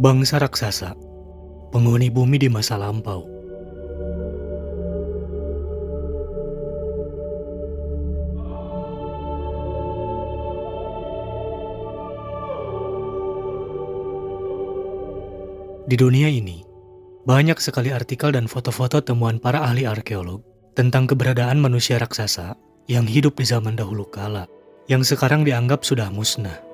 Bangsa raksasa, penghuni bumi di masa lampau. Di dunia ini, banyak sekali artikel dan foto-foto temuan para ahli arkeolog tentang keberadaan manusia raksasa yang hidup di zaman dahulu kala, yang sekarang dianggap sudah musnah.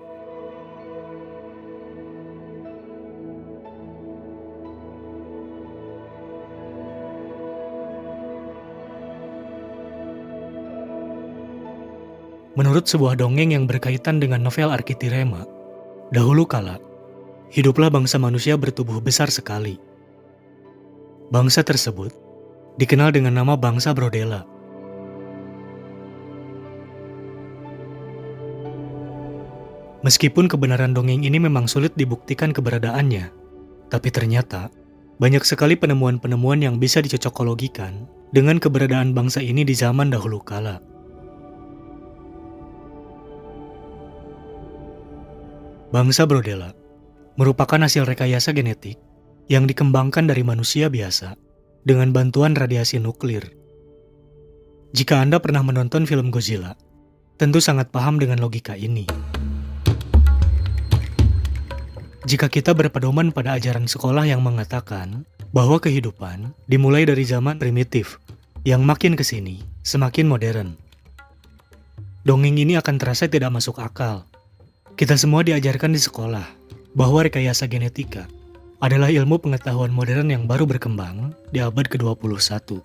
Menurut sebuah dongeng yang berkaitan dengan novel Arkitirema, dahulu kala, hiduplah bangsa manusia bertubuh besar sekali. Bangsa tersebut dikenal dengan nama bangsa Brodela. Meskipun kebenaran dongeng ini memang sulit dibuktikan keberadaannya, tapi ternyata banyak sekali penemuan-penemuan yang bisa dicocokologikan dengan keberadaan bangsa ini di zaman dahulu kala. Bangsa Brodela merupakan hasil rekayasa genetik yang dikembangkan dari manusia biasa dengan bantuan radiasi nuklir. Jika Anda pernah menonton film Godzilla, tentu sangat paham dengan logika ini. Jika kita berpedoman pada ajaran sekolah yang mengatakan bahwa kehidupan dimulai dari zaman primitif, yang makin kesini semakin modern. Dongeng ini akan terasa tidak masuk akal. Kita semua diajarkan di sekolah bahwa rekayasa genetika adalah ilmu pengetahuan modern yang baru berkembang di abad ke-21.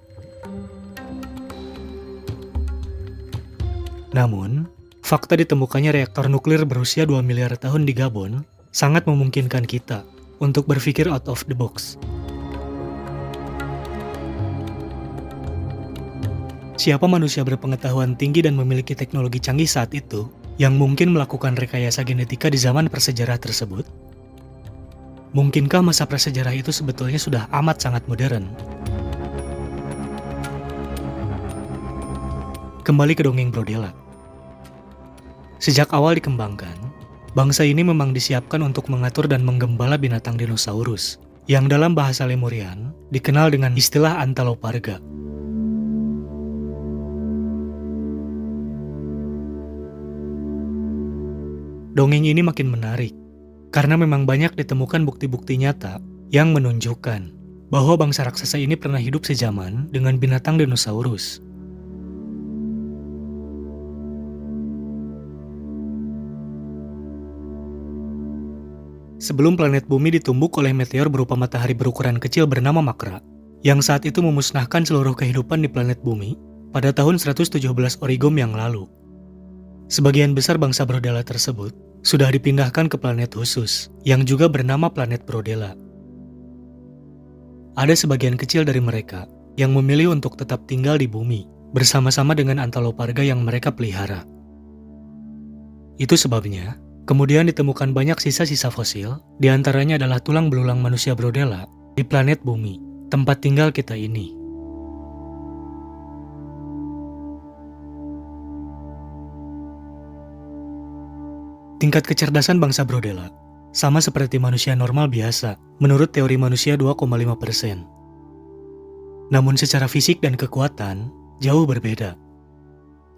Namun, fakta ditemukannya reaktor nuklir berusia 2 miliar tahun di Gabon sangat memungkinkan kita untuk berpikir out of the box. Siapa manusia berpengetahuan tinggi dan memiliki teknologi canggih saat itu yang mungkin melakukan rekayasa genetika di zaman prasejarah tersebut? Mungkinkah masa prasejarah itu sebetulnya sudah amat sangat modern? Kembali ke dongeng Brodela. Sejak awal dikembangkan, bangsa ini memang disiapkan untuk mengatur dan menggembala binatang dinosaurus, yang dalam bahasa Lemurian dikenal dengan istilah Antaloparga. Dongeng ini makin menarik, karena memang banyak ditemukan bukti-bukti nyata yang menunjukkan bahwa bangsa raksasa ini pernah hidup sejaman dengan binatang dinosaurus. Sebelum planet bumi ditumbuk oleh meteor berupa matahari berukuran kecil bernama Makra, yang saat itu memusnahkan seluruh kehidupan di planet bumi pada tahun 117 Origom yang lalu. Sebagian besar bangsa Brodela tersebut sudah dipindahkan ke planet khusus yang juga bernama planet Brodela. Ada sebagian kecil dari mereka yang memilih untuk tetap tinggal di bumi bersama-sama dengan Antaloparga yang mereka pelihara. Itu sebabnya kemudian ditemukan banyak sisa-sisa fosil, di antaranya adalah tulang belulang manusia Brodela di planet bumi, tempat tinggal kita ini. Tingkat kecerdasan bangsa Brodela sama seperti manusia normal biasa menurut teori manusia 2,5%. Namun secara fisik dan kekuatan jauh berbeda.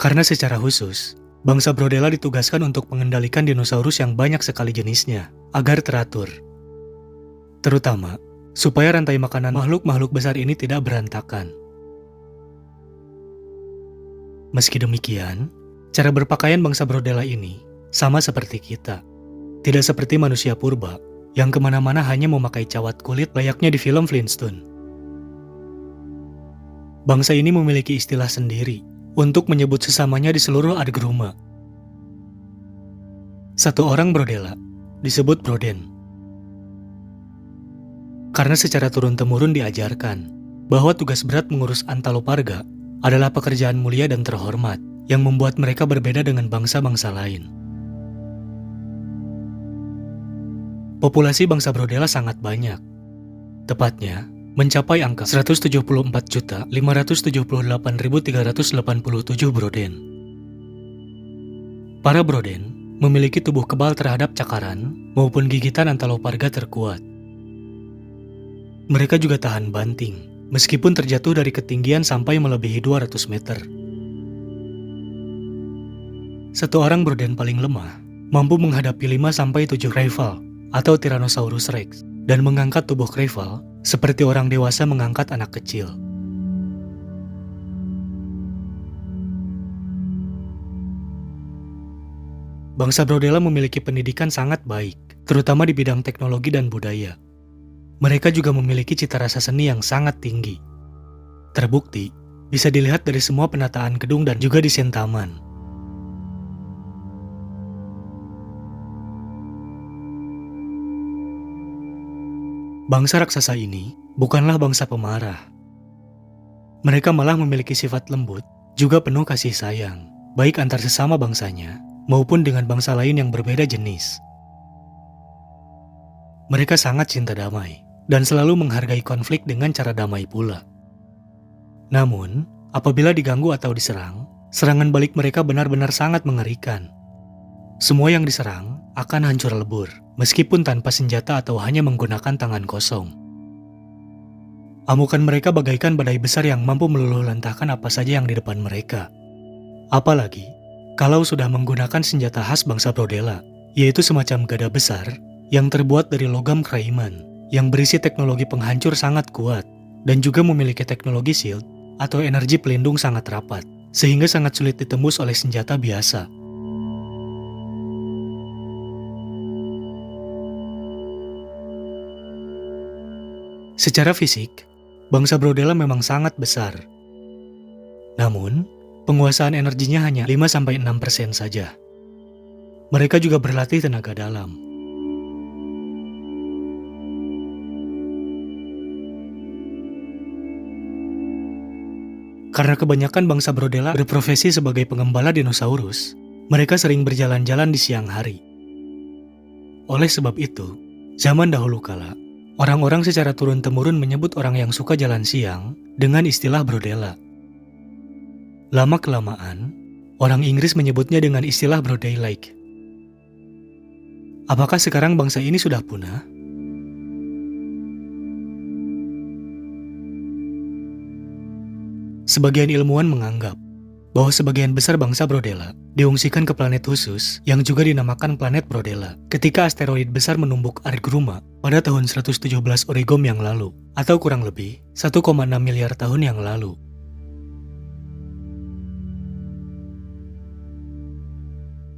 Karena secara khusus, bangsa Brodela ditugaskan untuk mengendalikan dinosaurus yang banyak sekali jenisnya agar teratur. Terutama, supaya rantai makanan makhluk-makhluk besar ini tidak berantakan. Meski demikian, cara berpakaian bangsa Brodela ini sama seperti kita. Tidak seperti manusia purba yang kemana-mana hanya memakai cawat kulit layaknya di film Flintstone. Bangsa ini memiliki istilah sendiri untuk menyebut sesamanya di seluruh Ardgruma. Satu orang Brodela disebut Broden. Karena secara turun-temurun diajarkan bahwa tugas berat mengurus Antaloparga adalah pekerjaan mulia dan terhormat yang membuat mereka berbeda dengan bangsa-bangsa lain. Populasi bangsa Brodela sangat banyak. Tepatnya, mencapai angka 174.578.387 Broden. Para Broden memiliki tubuh kebal terhadap cakaran maupun gigitan Antaloparga terkuat, Mereka juga tahan banting, meskipun terjatuh dari ketinggian sampai melebihi 200 meter. Satu orang Broden paling lemah mampu menghadapi 5-7 rival atau Tyrannosaurus Rex dan mengangkat tubuh rival seperti orang dewasa mengangkat anak kecil. Bangsa Brodella memiliki pendidikan sangat baik, terutama di bidang teknologi dan budaya. Mereka juga memiliki cita rasa seni yang sangat tinggi. Terbukti, bisa dilihat dari semua penataan gedung dan juga desain taman. Bangsa raksasa ini bukanlah bangsa pemarah. Mereka malah memiliki sifat lembut, juga penuh kasih sayang, baik antar sesama bangsanya maupun dengan bangsa lain yang berbeda jenis. Mereka sangat cinta damai dan selalu menghargai konflik dengan cara damai pula. Namun, apabila diganggu atau diserang, serangan balik mereka benar-benar sangat mengerikan. Semua yang diserang akan hancur lebur, meskipun tanpa senjata atau hanya menggunakan tangan kosong. Amukan mereka bagaikan badai besar yang mampu meluluh lantahkan apa saja yang di depan mereka. Apalagi, kalau sudah menggunakan senjata khas bangsa Brodella, yaitu semacam gada besar yang terbuat dari logam kraiman, yang berisi teknologi penghancur sangat kuat, dan juga memiliki teknologi shield atau energi pelindung sangat rapat, sehingga sangat sulit ditembus oleh senjata biasa. Secara fisik, bangsa Brodella memang sangat besar. Namun, penguasaan energinya hanya 5-6% saja. Mereka juga berlatih tenaga dalam. Karena kebanyakan bangsa Brodella berprofesi sebagai pengembala dinosaurus, mereka sering berjalan-jalan di siang hari. Oleh sebab itu, zaman dahulu kala, orang-orang secara turun-temurun menyebut orang yang suka jalan siang dengan istilah Brodella. Lama-kelamaan, orang Inggris menyebutnya dengan istilah Broadleylake. Apakah sekarang bangsa ini sudah punah? Sebagian ilmuwan menganggap bahwa sebagian besar bangsa Brodella diungsikan ke planet khusus yang juga dinamakan planet Brodella ketika asteroid besar menumbuk Argruma pada tahun 117 Origom yang lalu, atau kurang lebih 1,6 miliar tahun yang lalu.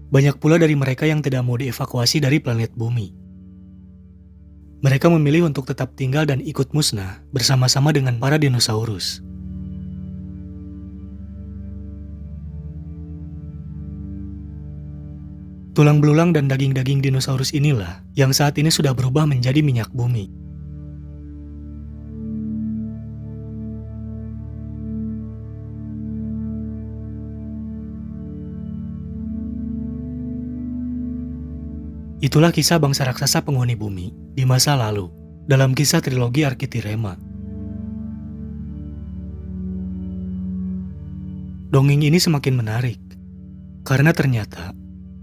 Banyak pula dari mereka yang tidak mau dievakuasi dari planet bumi. Mereka memilih untuk tetap tinggal dan ikut musnah bersama-sama dengan para dinosaurus. Tulang belulang dan daging-daging dinosaurus inilah yang saat ini sudah berubah menjadi minyak bumi. Itulah kisah bangsa raksasa penghuni bumi di masa lalu, dalam kisah trilogi Arkitirema. Dongeng ini semakin menarik, karena ternyata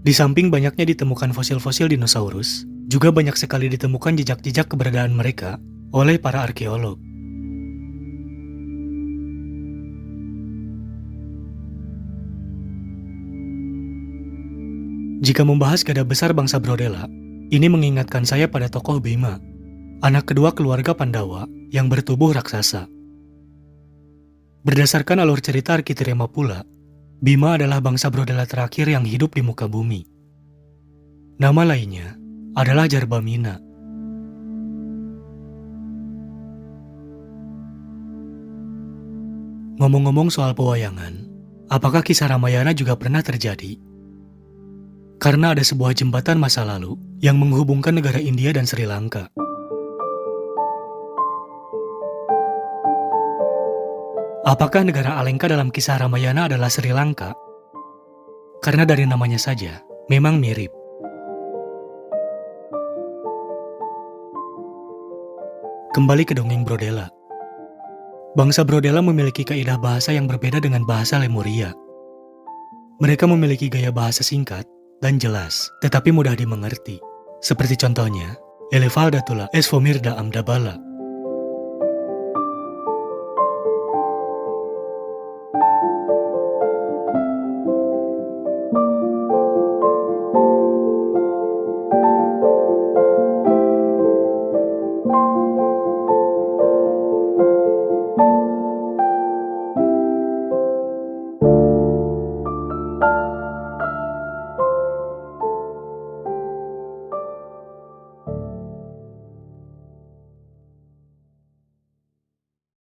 di samping banyaknya ditemukan fosil-fosil dinosaurus, juga banyak sekali ditemukan jejak-jejak keberadaan mereka oleh para arkeolog. Jika membahas gada besar bangsa Brodella, ini mengingatkan saya pada tokoh Bima, anak kedua keluarga Pandawa yang bertubuh raksasa. Berdasarkan alur cerita Arkitirema pula, Bima adalah bangsa Brodella terakhir yang hidup di muka bumi. Nama lainnya adalah Jarbamina. Ngomong-ngomong soal pewayangan, apakah kisah Ramayana juga pernah terjadi? Karena ada sebuah jembatan masa lalu yang menghubungkan negara India dan Sri Lanka. Apakah negara Alengka dalam kisah Ramayana adalah Sri Lanka? Karena dari namanya saja, memang mirip. Kembali ke dongeng Brodella. Bangsa Brodella memiliki kaidah bahasa yang berbeda dengan bahasa Lemuria. Mereka memiliki gaya bahasa singkat dan jelas, tetapi mudah dimengerti. Seperti contohnya, Elevaldatula Esfomirda Amdabala.